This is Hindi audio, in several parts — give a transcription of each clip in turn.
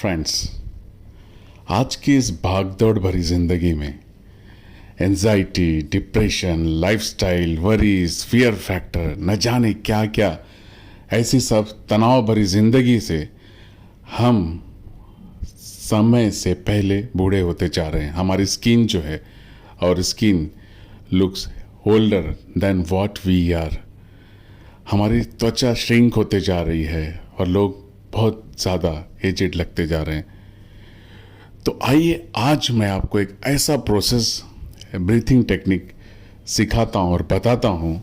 फ्रेंड्स, आज की इस भागदौड़ भरी जिंदगी में anxiety, depression, lifestyle, worries, fear factor, न जाने क्या क्या ऐसी सब तनाव भरी जिंदगी से हम समय से पहले बूढ़े होते जा रहे हैं। हमारी स्किन जो है, और skin looks older than what we are. हमारी त्वचा श्रिंक होते जा रही है और लोग बहुत ज़्यादा एजेड लगते जा रहे हैं। तो आइए आज मैं आपको एक ऐसा प्रोसेस, ब्रीथिंग टेक्निक सिखाता हूँ और बताता हूँ।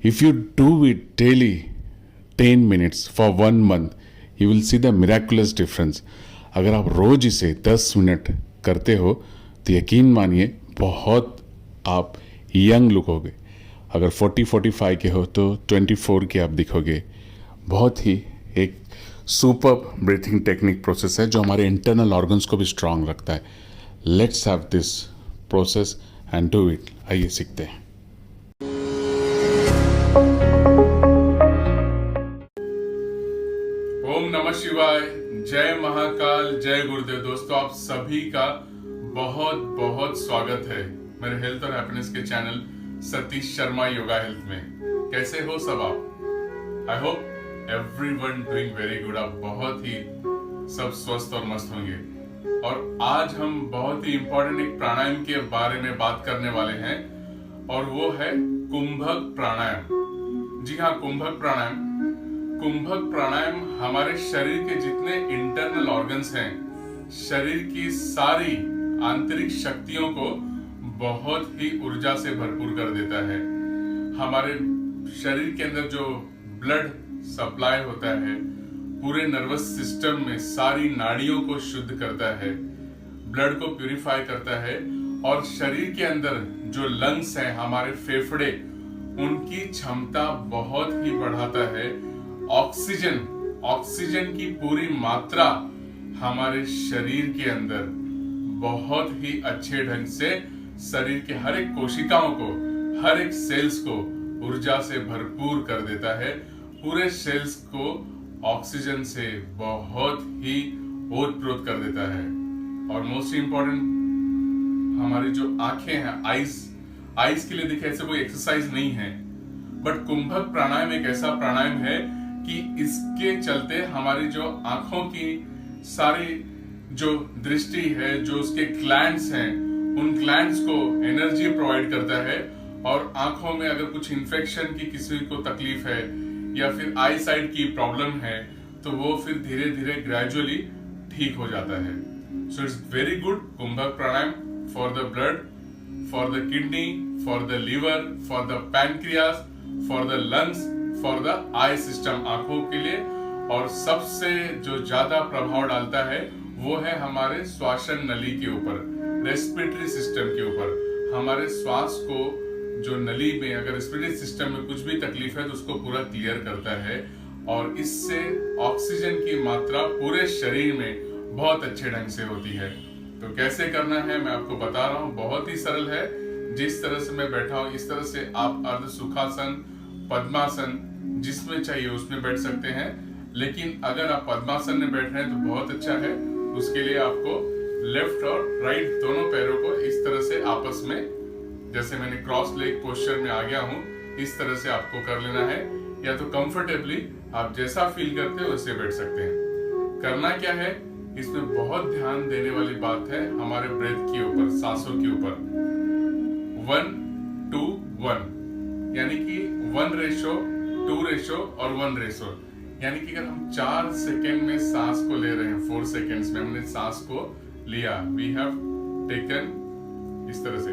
If you do it daily 10 minutes for 1 month, you will see the miraculous difference. अगर आप रोज इसे 10 मिनट करते हो तो यकीन मानिए बहुत आप यंग लुक होगे। अगर 40-45 के हो तो 24 के आप दिखोगे। बहुत ही एक सुपर ब्रीथिंग टेक्निक प्रोसेस है जो हमारे इंटरनल ऑर्गन्स को भी स्ट्रांग रखता है। Let's have this process and do it. आइए सीखते हैं। ओम नमः शिवाय, जय महाकाल, जय गुरुदेव। दोस्तों, आप सभी का बहुत बहुत स्वागत है मेरे हेल्थ और हैप्पीनेस के चैनल सतीश शर्मा योगा हेल्थ में। कैसे हो सब आप? I hope everyone doing very good. आप बहुत ही सब स्वस्थ और मस्त होंगे। और आज हम बहुत ही इंपॉर्टेंट एक प्राणायाम के बारे में बात करने वाले हैं और वो है कुंभक प्राणायाम। जी हाँ, कुंभक प्राणायाम। कुंभक प्राणायाम हमारे शरीर के जितने इंटरनल ऑर्गन्स हैं, शरीर की सारी आंतरिक शक्तियों को बहुत ही ऊर्जा से भरपूर कर देता है। हमारे शरीर के अंदर जो ब्लड सप्लाई होता है, पूरे नर्वस सिस्टम में सारी नाड़ियों को शुद्ध करता है, ब्लड को प्यूरिफाई करता है। और शरीर के अंदर जो लंग्स हैं, हमारे फेफड़े, उनकी क्षमता बहुत ही बढ़ाता है। ऑक्सीजन की पूरी मात्रा हमारे शरीर के अंदर बहुत ही अच्छे ढंग से शरीर के हर एक कोशिकाओं को, हर एक सेल्स को ऊर्जा से भरपूर कर देता है। पूरे सेल्स को ऑक्सीजन से बहुत ही ओतप्रोत कर देता है। और मोस्ट इंपॉर्टेंट, हमारी जो आंखें हैं, आईज के लिए देखिए ऐसे कोई एक्सरसाइज नहीं है, बट कुंभक प्राणायाम एक ऐसा प्राणायाम है कि इसके चलते हमारी जो आंखों की सारी जो दृष्टि है, जो उसके ग्लैंड्स हैं, उन ग्लैंड्स को एनर्जी प्रोवाइड करता है। और आंखों में अगर कुछ इन्फेक्शन की किसी को तकलीफ है या फिर आई साइट की प्रॉब्लम है तो वो फिर धीरे धीरे ग्रेजुअली ठीक हो जाता है। So it's very good kumbhak pranayama for the blood, for the kidney, for the liver, for the pancreas, for the lungs, for the eye system, आंखों के लिए। और सबसे जो ज्यादा प्रभाव डालता है वो है हमारे श्वासन नली के ऊपर, रेस्पिरेटरी सिस्टम के ऊपर। हमारे श्वास को जो नली में, अगर रेस्पिरेटरी सिस्टम में कुछ भी तकलीफ है तो उसको पूरा क्लियर करता है। और इससे ऑक्सीजन की मात्रा पूरे शरीर में बहुत अच्छे ढंग से होती है। तो कैसे करना है मैं आपको बता रहा हूँ। बहुत ही सरल है। जिस तरह से मैं बैठा हूँ इस तरह से आप अर्ध सुखासन, पद्मासन, जिसमें चाहिए उसमें बैठ सकते हैं। लेकिन अगर आप पद्मासन में बैठ रहे हैं तो बहुत अच्छा है। उसके लिए आपको लेफ्ट और राइट दोनों पैरों को इस तरह से आपस में, जैसे मैंने क्रॉस लेग पोस्चर में आ गया हूँ, इस तरह से आपको कर लेना है। या तो कंफर्टेबली आप जैसा फील करते हो वैसे बैठ सकते हैं। करना क्या है, इसमें बहुत ध्यान देने वाली बात है हमारे ब्रेथ के ऊपर, सांसों के ऊपर। 1:2:1 यानी कि 1:2 और 1 यानी कि अगर हम 4 सेकेंड में सांस को ले रहे हैं, 4 सेकेंड्स में हमने सांस को लिया, वी हैव टेकन इस तरह से,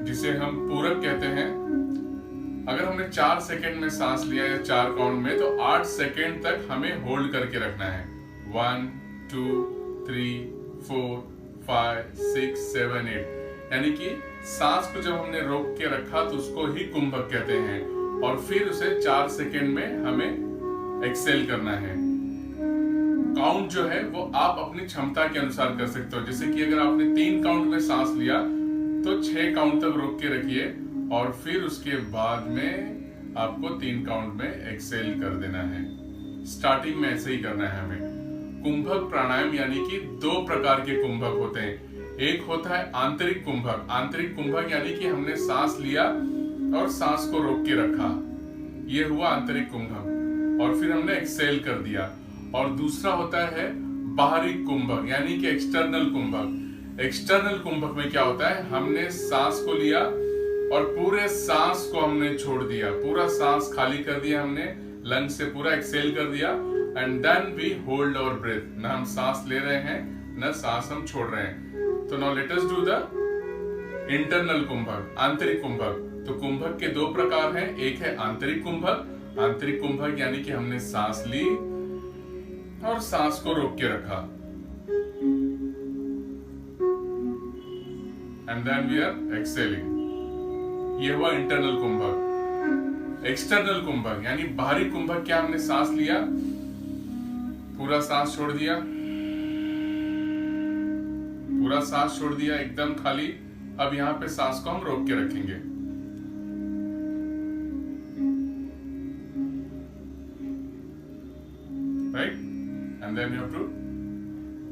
जिसे हम पूरक कहते हैं। अगर हमने 4 सेकेंड में सांस लिया या 4 काउंट में, तो 8 सेकेंड तक हमें होल्ड करके रखना है। 1 2 3 4 5 6 7 8 यानी कि सांस को जब हमने रोक के रखा तो उसको ही कुंभक कहते हैं। और फिर उसे 4 सेकेंड में हमें एक्सेल करना है। काउंट जो है वो आप अपनी क्षमता के अनुसार कर सकते हो। जैसे कि अगर आपने 3 काउंट में सांस लिया तो 6 काउंट तक रोक के रखिए और फिर उसके बाद में आपको 3 काउंट में एक्सेल कर देना है। स्टार्टिंग में ऐसे ही करना है हमें। कुंभक प्राणायाम यानी कि 2 प्रकार के कुंभक होते हैं। एक होता है आंतरिक कुंभक। आंतरिक कुंभक यानी कि हमने सांस लिया और सांस को रोक के रखा, ये हुआ आंतरिक कुंभक, और फिर हमने एक्सेल कर दिया। और दूसरा होता है बाहरी कुंभक यानी कि एक्सटर्नल कुंभक। एक्सटर्नल कुंभक में क्या होता है, हमने सांस को लिया और पूरे सांस को हमने छोड़ दिया, पूरा सांस खाली कर दिया हमने, लंग से पूरा एक्सेल कर दिया, and then we hold our breath. ना हम सांस ले रहे हैं ना सांस हम छोड़ रहे हैं। तो now let us do the internal kumbhak, आंतरिक कुंभक। तो कुंभक के 2 प्रकार हैं, एक है आंतरिक कुंभक। आंतरिक कुंभक यानी कि हमने सांस ली और सांस को रोक के रखा, and then we are exhaling, ये हुआ इंटरनल कुंभक। एक्सटर्नल कुंभक यानी बाहरी कुंभक, क्या हमने सांस लिया, पूरा सांस छोड़ दिया, पूरा सांस छोड़ दिया एकदम खाली। अब यहां पे सांस को हम रोक के रखेंगे, right, and then you have to,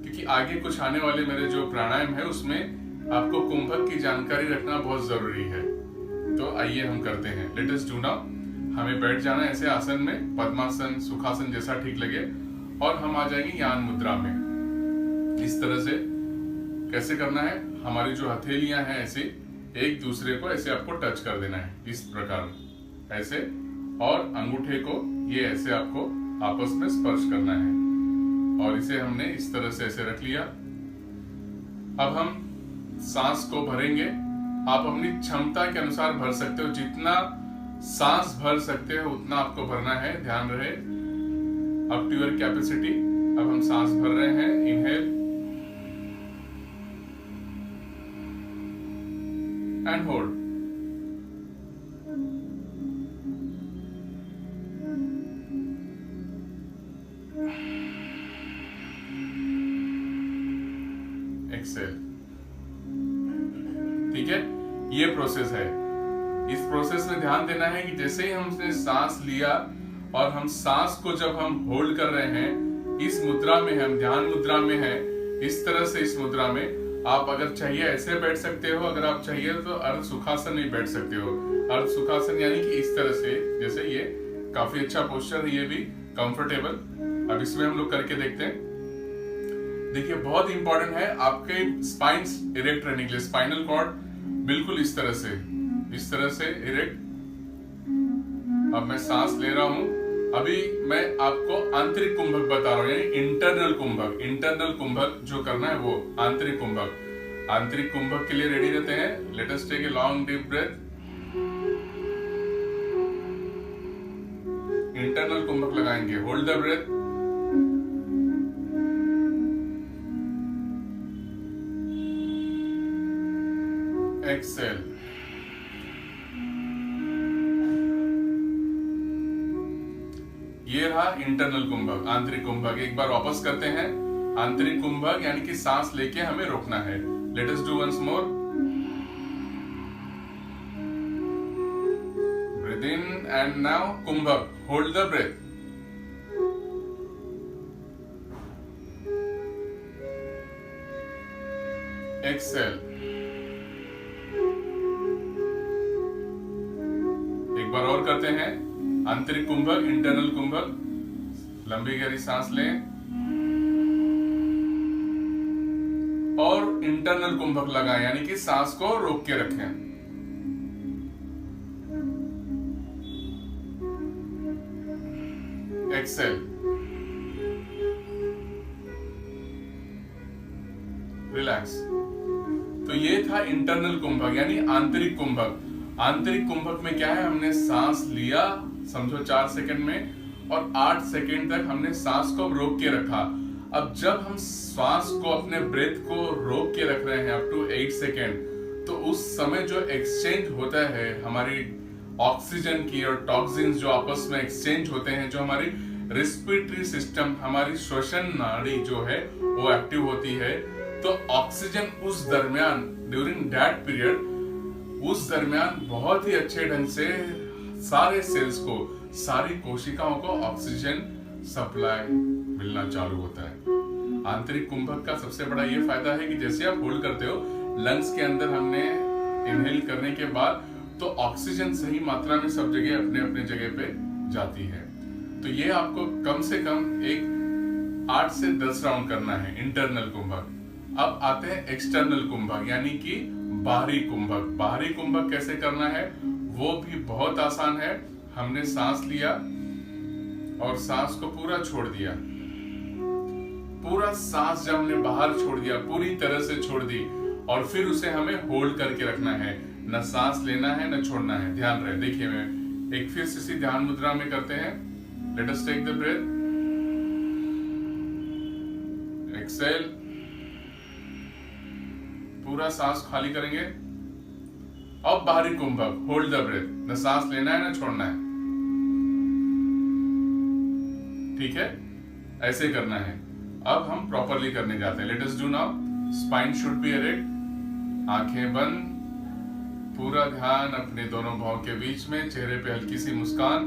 क्योंकि आगे कुछ आने वाले मेरे जो प्राणायाम है उसमें आपको कुंभक की जानकारी रखना बहुत जरूरी है। तो आइए हम करते हैं, लेट अस डू नाउ। हमें बैठ जाना है ऐसे आसन में, पद्मासन, सुखासन जैसा ठीक लगे, और हम आ जाएंगे यान मुद्रा में। इस तरह से कैसे करना है, हमारी जो हथेलियां हैं ऐसे एक दूसरे को ऐसे आपको टच कर देना है, इस प्रकार ऐसे, और अंगूठे को ये ऐसे आपको आपस में स्पर्श करना है, और इसे हमने इस तरह से ऐसे रख लिया। अब हम सांस को भरेंगे। आप अपनी क्षमता के अनुसार भर सकते हो, जितना सांस भर सकते हो उतना आपको भरना है, ध्यान रहे, अप टू योर कैपेसिटी। अब हम सांस भर रहे हैं, इनहेल एंड होल्ड, एक्सेल। ठीक है, ये प्रोसेस है। इस प्रोसेस में ध्यान देना है कि जैसे ही हमने सांस लिया और हम सांस को जब हम होल्ड कर रहे हैं, इस मुद्रा में हम ध्यान मुद्रा में है, इस तरह से इस मुद्रा में आप अगर चाहिए ऐसे बैठ सकते हो, अगर आप चाहिए तो अर्ध सुखासन में बैठ सकते हो। अर्ध सुखासन यानी कि इस तरह से, जैसे ये काफी अच्छा पोस्चर है, ये भी कंफर्टेबल। अब इसमें हम लोग करके देखते हैं। देखिए बहुत इंपॉर्टेंट है आपके स्पाइन्स इरेक्ट रहने के लिए, स्पाइनल कॉर्ड बिल्कुल इस तरह से इरेक्ट। अब मैं सांस ले रहा हूं, अभी मैं आपको आंतरिक कुंभक बता रहा हूं, यानी इंटरनल कुंभक। इंटरनल कुंभक जो करना है वो आंतरिक कुंभक। आंतरिक कुंभक के लिए रेडी रहते हैं। Let us take a long deep breath. Internal कुंभक लगाएंगे, होल्ड द ब्रेथ, एक्सेल। ये रहा इंटरनल कुंभक, आंतरिक कुंभक। एक बार वापस करते हैं। आंतरिक कुंभक यानी कि सांस लेके हमें रोकना है। Let us do once more. Breathe in and now kumbhak, hold the breath, exhale. एक बार और करते हैं। आंतरिक कुंभक, इंटरनल कुंभक, लंबी गहरी सांस लें और इंटरनल कुंभक लगाएं, यानी कि सांस को रोक के रखें। Exhale, relax. तो ये था इंटरनल कुंभक यानी आंतरिक कुंभक। आंतरिक कुंभक में क्या है, हमने सांस लिया समझो 4 सेकंड में, और 8 सेकंड तक हमने सांस को रोक के रखा। अब जब हम सांस को, अपने ब्रेथ को रोक के रख रहे हैं अप टू 8 सेकंड, तो उस समय जो एक्सचेंज होता है हमारी ऑक्सीजन की और टॉक्सिन्स जो आपस में एक्सचेंज होते हैं, जो हमारी रेस्पिरेटरी सिस्टम, हमारी श्वसन नाड़ी जो है वो एक्टिव होती है। तो ऑक्सीजन उस दरमियान, ड्यूरिंग दैट पीरियड, उस दरमियान बहुत ही अच्छे ढंग से सारे सेल्स को, सारी कोशिकाओं को ऑक्सीजन सप्लाई मिलना चालू होता है। आंतरिक कुंभक का सबसे बड़ा ये फायदा है कि जैसे आप होल्ड करते हो, लंग्स के अंदर हमने इनहेल करने के बाद तो ऑक्सीजन सही मात्रा में सब जगह अपने अपने जगह पे जाती है। तो ये आपको कम से कम एक 8 से 10 राउंड करना है इंटरनल कुंभक। अब आते हैं एक्सटर्नल कुंभक, यानी कि बाहरी कुंभक। बाहरी कुंभक कैसे करना है वो भी बहुत आसान है। हमने सांस लिया और सांस को पूरा छोड़ दिया। पूरा सांस जब हमने बाहर छोड़ दिया, पूरी तरह से छोड़ दी, और फिर उसे हमें होल्ड करके रखना है। न सांस लेना है न छोड़ना है। ध्यान रहे, देखिए मैं एक फिर से ध्यान मुद्रा में करते हैं। Let us take the breath, exhale, पूरा सांस खाली करेंगे। अब बाहरी कुंभक, होल्ड द ब्रेथ, न सांस लेना है न छोड़ना है। ठीक है, ऐसे करना है। अब हम प्रॉपरली करने जाते हैं। Let us do now. Spine should be erect, आंखें बंद, पूरा ध्यान अपने दोनों भौं के बीच में, चेहरे पे हल्की सी मुस्कान।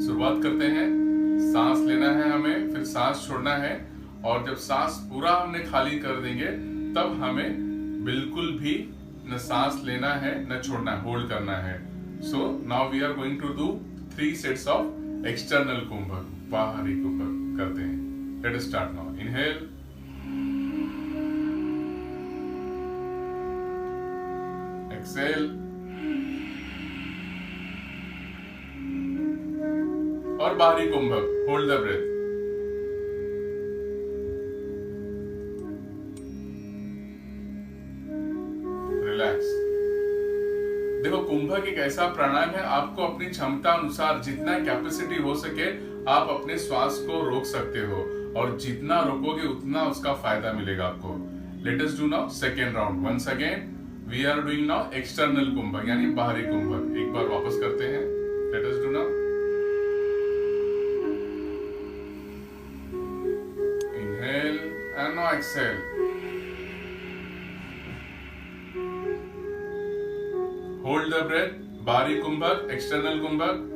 शुरुआत करते हैं। सांस लेना है हमें, फिर सांस छोड़ना है, और जब सांस पूरा हमने खाली कर देंगे तब हमें बिल्कुल भी न सांस लेना है न छोड़ना है, होल्ड करना है। So now we are going to do 3 sets of external kumbhak, बाहरी कुंभक करते हैं। Let us start now. Inhale, exhale, और बाहरी कुंभक, होल्ड द ब्रेथ। रिलैक्स। देखो, कुंभक एक ऐसा प्राणायाम है, आपको अपनी क्षमता अनुसार जितना कैपेसिटी हो सके आप अपने श्वास को रोक सकते हो, और जितना रोकोगे उतना उसका फायदा मिलेगा आपको। Let us do now second round. Once again we are doing now external kumbhak, यानी बाहरी कुंभक। एक बार वापस करते हैं। Let us do now. Inhale and now exhale. Hold the breath, बाहरी कुंभक, external kumbhak.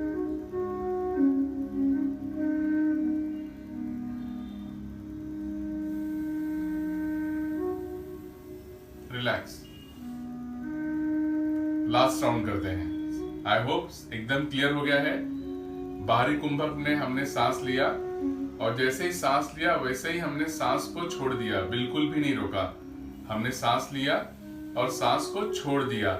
Relax. Last round करते हैं। आई होप एकदम क्लियर हो गया है। बाहरी कुंभक में हमने सांस लिया, और जैसे ही सांस लिया वैसे ही हमने सांस को छोड़ दिया, बिल्कुल भी नहीं रोका। हमने सांस लिया और सांस को छोड़ दिया।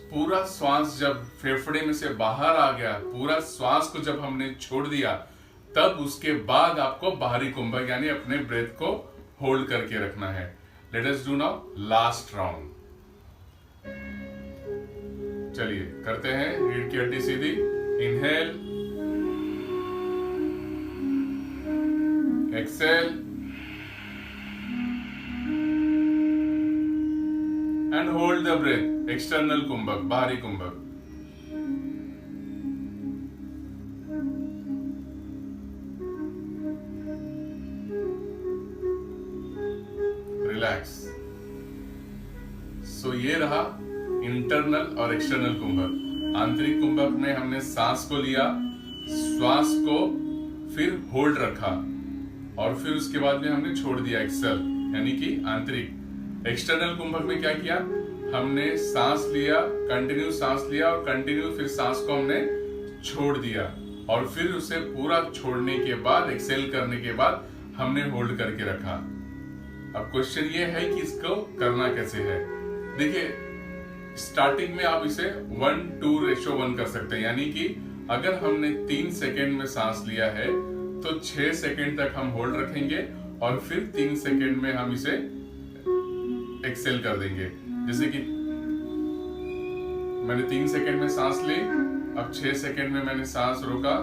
पूरा श्वास जब फेफड़े में से बाहर आ गया, पूरा श्वास को जब हमने छोड़ दिया, तब उसके बाद आपको बाहरी कुंभक यानी अपने ब्रेथ को होल्ड करके रखना है। Let us do now last round. चलिए करते हैं। रीढ़ की हड्डी सीधी। Inhale, exhale and hold the breath. External kumbhak, बाहरी कुंभक। रिलैक्स। सो ये रहा इंटरनल और एक्सटर्नल कुंभक। आंतरिक कुंभक में हमने सांस को लिया, श्वास को फिर होल्ड रखा, और फिर उसके बाद में हमने छोड़ दिया, एक्सेल, यानी कि आंतरिक। एक्सटर्नल कुंभक में क्या किया, हमने सांस लिया, कंटिन्यू सांस लिया, और कंटिन्यू फिर सांस को हमने छोड़ दिया, और फिर उसे पूरा छोड़ने के बाद, एक्सेल करने के बाद हमने होल्ड करके रखा। अब क्वेश्चन ये है कि इसको करना कैसे है। देखिए, स्टार्टिंग में आप इसे 1:2:1 कर सकते हैं, यानी कि अगर हमने 3 सेकेंड में सांस लिया है तो 6 सेकेंड तक हम होल्ड रखेंगे, और फिर 3 सेकेंड में हम इसे एक्सेल कर देंगे। जैसे कि मैंने 3 सेकेंड में सांस ली, अब 6 सेकेंड में मैंने सांस रोका,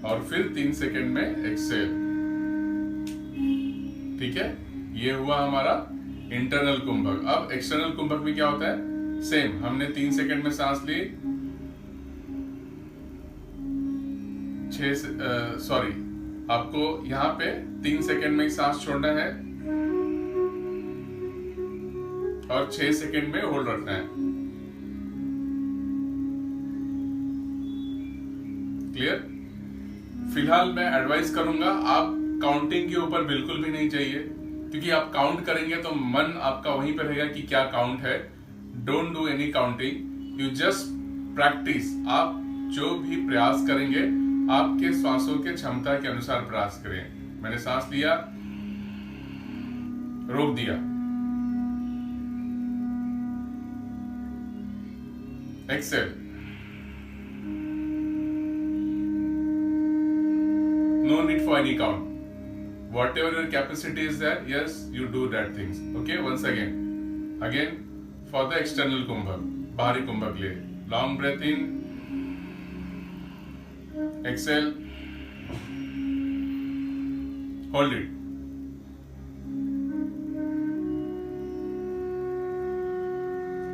और फिर 3 सेकेंड में एक्सेल। ठीक है, ये हुआ हमारा इंटरनल कुंभक। अब एक्सटर्नल कुंभक में क्या होता है, सेम, हमने 3 सेकेंड में सांस ली, आपको यहां पे 3 सेकेंड में ही सांस छोड़ना है और 6 सेकेंड में होल्ड रखना है। क्लियर? फिलहाल मैं एडवाइस करूंगा आप काउंटिंग के ऊपर बिल्कुल भी नहीं चाहिए, क्योंकि आप काउंट करेंगे तो मन आपका वहीं पर रहेगा कि क्या काउंट है। Don't do any counting, you just practice. आप जो भी प्रयास करेंगे आपके श्वासों के क्षमता के अनुसार प्रयास करें। मैंने सांस लिया, रोक दिया, Excel, no need for any count. Whatever your capacity is there, yes, you do that things. Okay, once again for the external kumbhak, bahari kumbhak le, long breath in, exhale, hold it,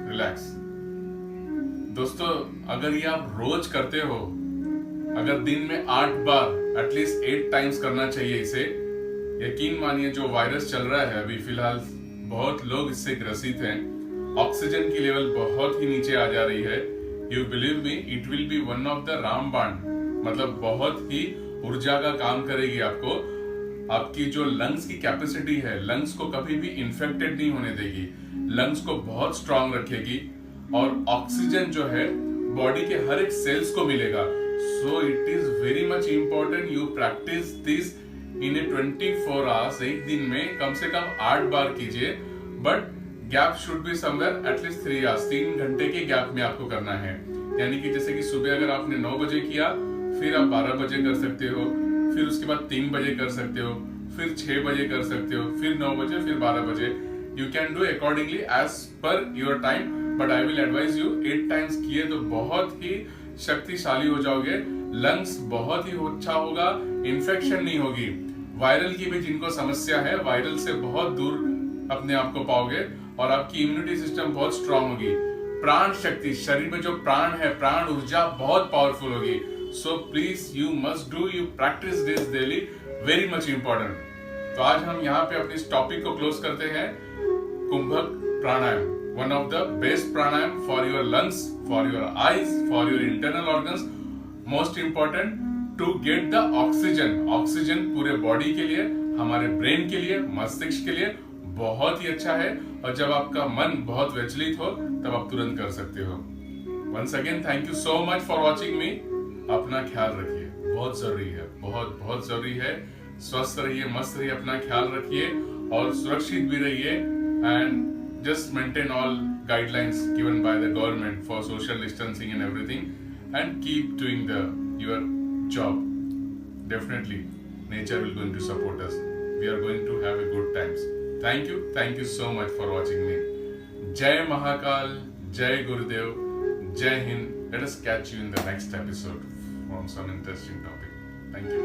relax. दोस्तों, अगर ये आप रोज करते हो, अगर दिन में 8 बार एटलीस्ट 8 टाइम्स करना चाहिए इसे। यकीन मानिए जो वायरस चल रहा है अभी फिलहाल, बहुत लोग इससे ग्रसित हैं, ऑक्सीजन की लेवल बहुत ही नीचे आ जा रही है। You believe me, it will be one of the रामबाण, मतलब बहुत ही ऊर्जा का काम करेगी आपको। आपकी जो लंग्स की कैपेसिटी है, लंग्स को कभी भी इन्फेक्टेड नहीं होने देगी, लंग्स को बहुत स्ट्रांग रखेगी, और ऑक्सीजन जो है बॉडी के हर एक सेल्स को मिलेगा। So it is very much important you practice this in a 24 hours। एक दिन में कम से कम 8 बार कीजिए, but gap should be somewhere at least 3 hours, 3 घंटे के गैप में आपको करना है। यानी कि जैसे कि सुबह अगर आपने 9 बजे किया, फिर आप 12 बजे कर सकते हो, फिर उसके बाद 3 बजे कर सकते हो, फिर 6 बजे कर सकते हो, फिर 9 बजे, फिर 12 बजे। You can do accordingly as per your time, but I will advise you 8 times किए तो बहुत ही शक्तिशाली हो जाओगे, लंग्स बहुत ही अच्छा होगा, इन्फेक्शन नहीं होगी। वायरल की भी जिनको समस्या है, वायरल से बहुत दूर अपने आप को पाओगे, और आपकी इम्यूनिटी सिस्टम बहुत स्ट्रांग होगी। प्राण शक्ति, शरीर में जो प्राण है, प्राण ऊर्जा बहुत पावरफुल होगी। So please you must do, you practice this daily, very much important. तो आज हम यहाँ पे अपने इस टॉपिक को क्लोज करते हैं। कुंभक प्राणायाम, one of the best pranayam for your lungs, for your eyes, for your internal organs, most important to get the oxygen। Oxygen पूरे बॉडी के लिए, हमारे ब्रेन के लिए, मस्तिष्क के लिए बहुत ही अच्छा है, और जब आपका मन बहुत विचलित हो तब आप तुरंत कर सकते हो। Once again, thank you so much for watching me। अपना ख्याल रखिए, बहुत जरूरी है, बहुत बहुत जरूरी है। स्वस्थ रहिए, मस्त रहिए, अपना ख्याल रखिए और सुरक्षित भी रहिए, and just maintain all guidelines given by the government for social distancing and everything, and keep doing your job. Definitely nature will going to support us, we are going to have a good times। thank you so much for watching me। जय महाकाल, जय गुरुदेव, जय Hind. Let us catch you in the next episode from some interesting topic। Thank you।